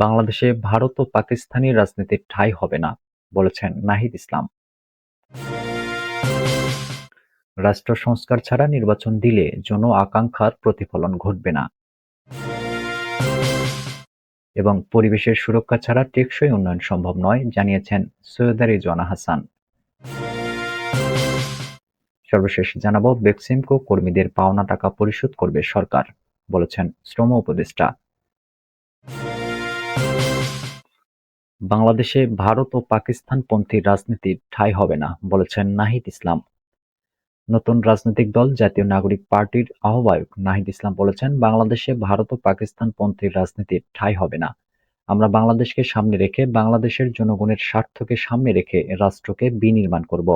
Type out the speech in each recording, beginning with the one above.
বাংলাদেশে ভারত ও পাকিস্তানি রাজনীতির ঠাঁই হবে না, বলেছেন নাহিদ ইসলাম। রাষ্ট্র সংস্কার ছাড়া নির্বাচন দিলে জন আকাঙ্ক্ষার প্রতিফলন ঘটবে না এবং পরিবেশের সুরক্ষা ছাড়া টেকসই উন্নয়ন সম্ভব নয়, জানিয়েছেন সৈয়দা রিজওয়ানা হাসান। সর্বশেষ জানাবো, বেক্সিমকো কর্মীদের পাওনা টাকা পরিশোধ করবে সরকার, বলেছেন শ্রম উপদেষ্টা। বাংলাদেশে ভারত ও পাকিস্তানপন্থী রাজনীতির ঠাঁই হবে না, বলেছেন নাহিদ ইসলাম। নতুন রাজনৈতিক দল জাতীয় নাগরিক পার্টির আহ্বায়ক নাহিদ ইসলাম বলেছেন, বাংলাদেশে ভারত ও পাকিস্তানপন্থী রাজনীতির ঠাঁই হবে না। আমরা বাংলাদেশকে সামনে রেখে, বাংলাদেশের জনগণের স্বার্থকে সামনে রেখে রাষ্ট্রকে বিনির্মাণ করব।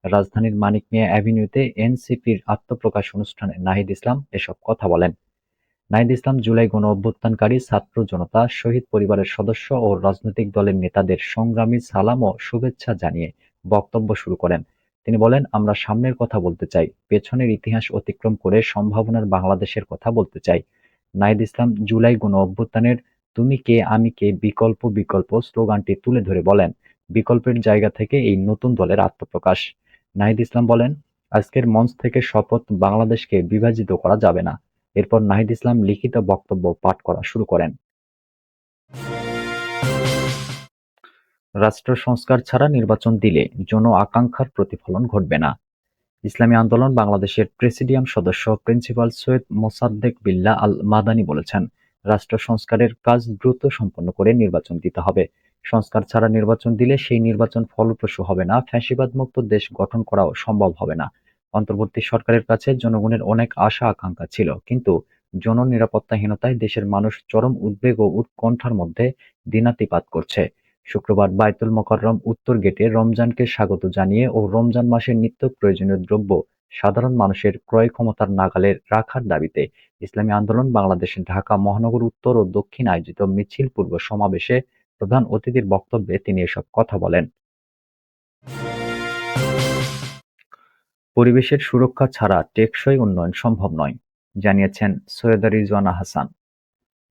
রাজধানীর মানিক মিয়া অ্যাভিনিউতে এনসিপির আত্মপ্রকাশ অনুষ্ঠানে নাহিদ ইসলাম এসব কথা বলেন। নাহিদ ইসলাম জুলাই গণঅভ্যুত্থানকারী ছাত্র জনতা, শহীদ পরিবারের সদস্য ও রাজনৈতিক দলের নেতাদের সংগ্রামী সালাম ও শুভেচ্ছা জানিয়ে বক্তব্য শুরু করেন। তিনি বলেন, আমরা সামনের কথা বলতে চাই, পেছনের ইতিহাস অতিক্রম করে সম্ভাবনার বাংলাদেশের কথা বলতে চাই। নাহিদ ইসলাম জুলাই গণঅভ্যুত্থানের তুমি কে আমি কে বিকল্প বিকল্প স্লোগানটি তুলে ধরে বলেন, বিকল্পের জায়গা থেকে এই নতুন দলের আত্মপ্রকাশ। নাহিদ ইসলাম বলেন, আজকের মঞ্চ থেকে শপথ, বাংলাদেশকে বিভাজিত করা যাবে না। এরপর নাহিদ ইসলাম লিখিত বক্তব্য পাঠ করা শুরু করেন। রাষ্ট্র সংস্কার ছাড়া নির্বাচন দিলে জন আকাঙ্ক্ষার প্রতিফলন ঘটবে না। ইসলামী আন্দোলন বাংলাদেশের প্রেসিডিয়াম সদস্য প্রিন্সিপাল সৈয়দ মোসাদ্দেক বিল্লাহ আল মাদানী বলেছেন, রাষ্ট্র সংস্কারের কাজ দ্রুত সম্পন্ন করে নির্বাচন দিতে হবে। সংস্কার ছাড়া নির্বাচন দিলে সেই নির্বাচন ফলপ্রসূ হবে না, ফ্যাসিবাদমুক্ত দেশ গঠন করাও সম্ভব হবে না। অন্তর্বর্তী সরকারের কাছে জনগণের অনেক আশা আকাঙ্ক্ষা ছিল, কিন্তু জননিরাপত্তাহীনতায় দেশের মানুষ চরম উদ্বেগ ও উৎকণ্ঠার মধ্যে দিনাতিপাত করছে। শুক্রবার বায়তুল মোকাররম উত্তর গেটে রমজানকে স্বাগত জানিয়ে ও রমজান মাসের নিত্য প্রয়োজনীয় দ্রব্য সাধারণ মানুষের ক্রয় ক্ষমতার নাগালে রাখার দাবিতে ইসলামী আন্দোলন বাংলাদেশ ঢাকা মহানগর উত্তর ও দক্ষিণ আয়োজিত মিছিল পূর্ব সমাবেশে প্রধান অতিথির বক্তব্যে তিনি এসব কথা বলেন। পরিবেশের সুরক্ষা ছাড়া টেকসই উন্নয়ন সম্ভব নয়, জানিয়েছেন সৈয়দা রিজওয়ানা হাসান।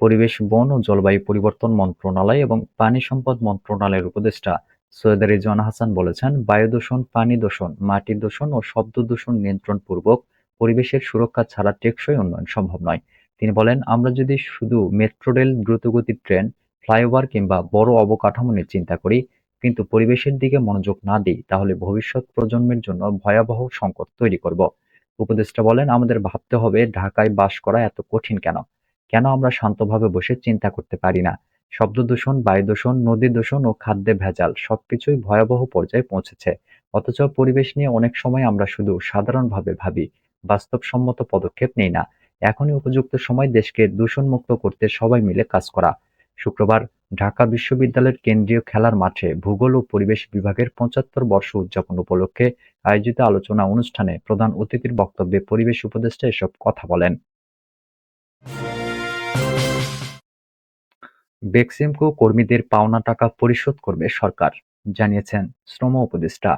পরিবেশ, বন ও জলবায়ু পরিবর্তন মন্ত্রণালয় এবং পানি সম্পদ মন্ত্রণালয়ের উপদেষ্টা সৈয়দা রিজওয়ানা হাসান বলেছেন, বায়ু দূষণ, পানি দূষণ, মাটি দূষণ ও শব্দ দূষণ নিয়ন্ত্রণপূর্বক পরিবেশের সুরক্ষা ছাড়া টেকসই উন্নয়ন সম্ভব নয়। তিনি বলেন, আমরা যদি শুধু মেট্রো রেল, দ্রুতগতির ট্রেন, ফ্লাইওভার কিংবা বড় অবকাঠামো নিয়ে চিন্তা করি, কিন্তু পরিবেশের দিকে মনোযোগ না দিই, তাহলে ভবিষ্যৎ প্রজন্মের জন্য ভয়াবহ সংকট তৈরি করব। উপদেষ্টা বলেন, আমাদের ভাবতে হবে, ঢাকায় বাস করা এত কঠিন কেন? কেন আমরা শান্তভাবে বসে চিন্তা করতে পারি না? শব্দ দূষণ, বায়ু দূষণ, নদী দূষণ ও খাদ্যে ভেজাল সবকিছুই ভয়াবহ পর্যায়ে পৌঁছেছে। অথচ পরিবেশ নিয়ে অনেক সময় আমরা শুধু সাধারণভাবে ভাবি, বাস্তবসম্মত পদক্ষেপ নেই না। এখনই উপযুক্ত সময় দেশকে দূষণমুক্ত করতে সবাই মিলে কাজ করা। শুক্রবার ঢাকা বিশ্ববিদ্যালয়ের কেন্দ্রীয় খেলার মাঠে ভূগোল ও পরিবেশ বিভাগের ৭৫ বর্ষ উদযাপন উপলক্ষে আয়োজিত আলোচনা অনুষ্ঠানে প্রধান অতিথির বক্তব্যে পরিবেশ উপদেষ্টা এসব কথা বলেন। বেক্সিমকো কর্মীদের পাওনা টাকা পরিশোধ করবে সরকার, জানিয়েছেন শ্রম উপদেষ্টা।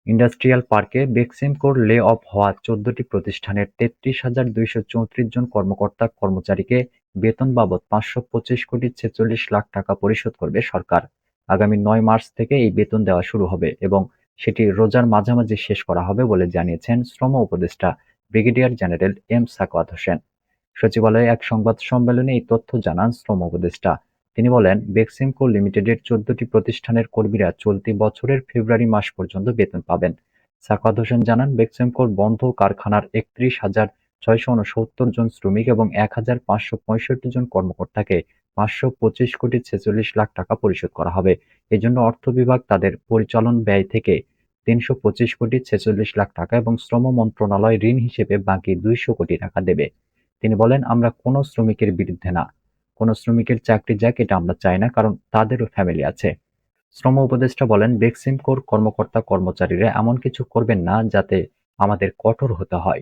ইন্ডাস্ট্রিয়াল পার্কে বেক্সিমকোর লে অফ হওয়া ১৪টি প্রতিষ্ঠানের ৩৩,২৩৪ জন কর্মকর্তা-কর্মচারীকে বেতন বাবদ ৫২৫,৪৬,০০,০০০ টাকা পরিশোধ করবে সরকার। আগামী ৯ মার্চ থেকে এই বেতন দেওয়া শুরু হবে এবং সেটি রোজার মাঝামাঝি শেষ করা হবে বলে জানিয়েছেন শ্রম উপদেষ্টা brigadier general M Sakhawat Hossain. সচিবালয়ে এক সংবাদ সম্মেলনে এই তথ্য জানান শ্রম উপদেষ্টা। তিনি বলেন, বেক্সিমকো লিমিটেডের ১৪টি প্রতিষ্ঠানের কর্মীরা চলতি বছরের ফেব্রুয়ারি মাস পর্যন্ত বেতন পাবেন। সাখাওয়াত হোসেন জানান, বেক্সিমকোর বন্ধ কারখানার ৩১,৬৬৯ জন শ্রমিক এবং ১,৫৬৫ জন কর্মকর্তাকে ৫২৫,৪৬,০০,০০০ টাকা পরিশোধ করা হবে। এজন্য অর্থ বিভাগ তাদের পরিচালন ব্যয় থেকে ৩২৫,৪৬,০০,০০০ টাকা এবং শ্রম মন্ত্রণালয় ঋণ হিসেবে বাকি ২০০ কোটি টাকা দেবে। তিনি বলেন, আমরা কোনো শ্রমিকের বিরুদ্ধে না, কোনো শ্রমিকের চাকরি যাক এটা আমরা চাই না, কারণ তাদেরও ফ্যামিলি আছে। শ্রম উপদেষ্টা বলেন, বেক্সিমকোর কর্মকর্তা-কর্মচারীরা এমন কিছু করবেন না যাতে আমাদের কঠোর হতে হয়।